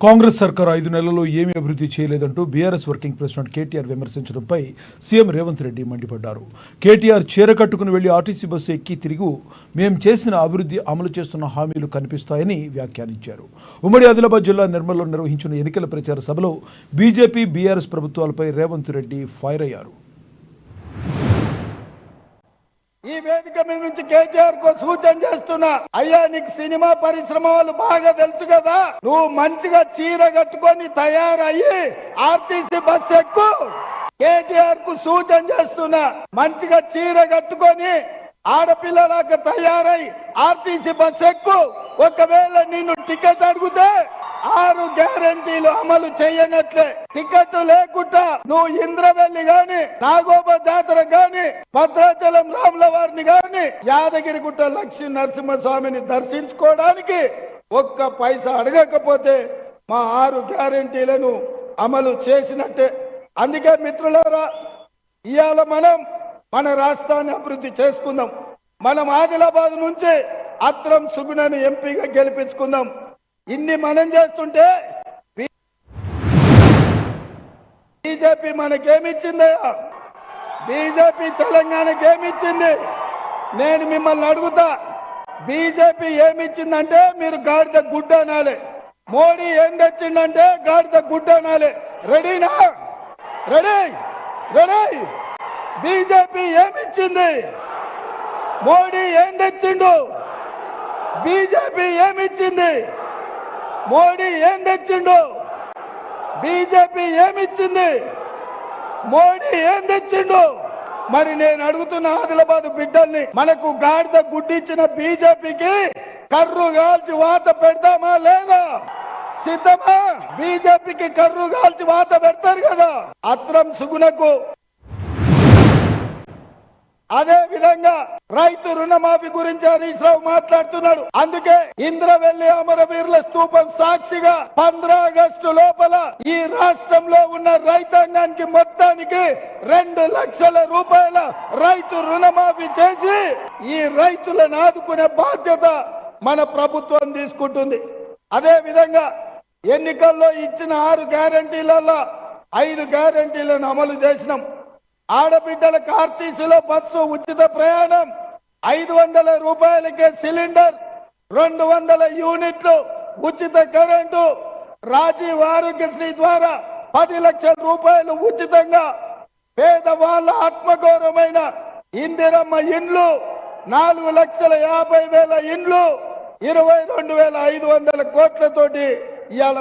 కాంగ్రెస్ సర్కార్ 5 నెలల్లో ఏమీ అభివృద్ధి చేయలేదంటూ బీఆర్ఎస్ వర్కింగ్ ప్రెసిడెంట్ కేటీఆర్ విమర్శించడంపై సీఎం రేవంత్ రెడ్డి మండిపడ్డారు. కేటీఆర్ చీర కట్టుకుని వెళ్లి ఆర్టీసీ బస్సు ఎక్కి తిరిగి మేం చేసిన అభివృద్ధి అమలు చేస్తున్న హామీలు కనిపిస్తాయని వ్యాఖ్యానించారు. ఉమ్మడి ఆదిలాబాద్ జిల్లా నిర్మల్లో నిర్వహించిన ఎన్నికల ప్రచార సభలో బీజేపీ బీఆర్ఎస్ ప్రభుత్వాలపై రేవంత్ రెడ్డి ఫైర్ అయ్యారు. ఈ వేదిక మీద నుంచి కేటీఆర్ కు సూచన చేస్తున్నా, అయ్యా నీకు సినిమా పరిశ్రమ వాళ్ళు బాగా తెలుసు కదా, నువ్వు మంచిగా చీర కట్టుకొని తయారయ్యి ఆర్టీసీ బస్ ఎక్కు. కేటీఆర్ కు సూచన చేస్తున్నా, మంచిగా చీర కట్టుకొని ఆడపిల్లలాగా తయారై ఆర్టీసీ బస్ ఎక్కు. ఒకవేళ నిన్ను టికెట్ అడిగితే 6 గ్యారంటీలు అమలు చేయనట్లే. టికెట్ లేకుండా నువ్వు ఇంద్రవెల్లి గాని, నాగోబా జాతర గాని, భద్రాచలం రాముల వారిని గాని, యాదగిరిగుట్ట లక్ష్మీ నరసింహస్వామిని దర్శించుకోవడానికి ఒక్క పైసా అడగకపోతే మా 6 గ్యారంటీలను అమలు చేసినట్టే. అందుకే మిత్రులారా, ఇవాళ మనం మన రాష్ట్రాన్ని అభివృద్ధి చేసుకుందాం. మనం ఆదిలాబాద్ నుంచి అత్రం సుగుణను ఎంపీగా గెలిపించుకుందాం. ఇన్ని మనం చేస్తుంటే బీజేపీ మనకేమిచ్చిందయ్యా? బీజేపీ తెలంగాణకి ఏమిచ్చింది? నేను మిమ్మల్ని అడుగుతా, బీజేపీ ఏమిచ్చిందంటే మీరు గాడిద గుడ్డ అనాలి. మోడీ ఏం తెచ్చిందంటే గాడిద గుడ్డ అనాలి. రెడీనా? Ready ready. బీజేపీ ఏమిచ్చింది? మోడీ ఏం తెచ్చిండు? బీజేపీ ఏమిచ్చింది? మోడీ ఏం తెచ్చిండు? బీజేపీ ఏమిచ్చింది? మోడీ ఏం తెచ్చిండు? మరి నేను అడుగుతున్న ఆదిలాబాద్ బిడ్డల్ని, మనకు గాడిద గుడ్డిచ్చిన బీజేపీకి కర్రు కాల్చి వాత పెడతామా లేదా? సిద్ధమా? బీజేపీకి కర్రు కాల్చి వాత పెడతారు కదా. అత్రం సుగుణకు అదే విధంగా రైతు రుణమాఫీ గురించి హరీష్ రావు మాట్లాడుతున్నాడు. అందుకే ఇంద్రవెల్లి అమరవీరుల స్తూపం సాక్షిగా 15 ఆగస్టు లోపల ఈ రాష్ట్రంలో ఉన్న రైతాంగానికి మొత్తానికి 2 లక్షల రూపాయల రైతు రుణమాఫీ చేసి ఈ రైతులను ఆదుకునే బాధ్యత మన ప్రభుత్వం తీసుకుంటుంది. అదే విధంగా ఎన్నికల్లో ఇచ్చిన 6 గ్యారంటీలలో 5 గ్యారంటీలను అమలు చేసినాం. ఆడబిడ్డలకు ఆర్టీసీలో బస్సు ఉచిత ప్రయాణం, 500 రూపాయలకే సిలిండర్, 200 యూనిట్లు ఉచిత కరెంటు, రాజీవ్ ఆరోగ్యశ్రీ ద్వారా 10 లక్షల రూపాయలు ఉచితంగా పేదవాళ్ళ ఆత్మగౌరవమైన ఇందిరమ్మ ఇండ్లు, 4,50,000 ఇండ్లు, 22,500 కోట్లతోటి ఇవాళ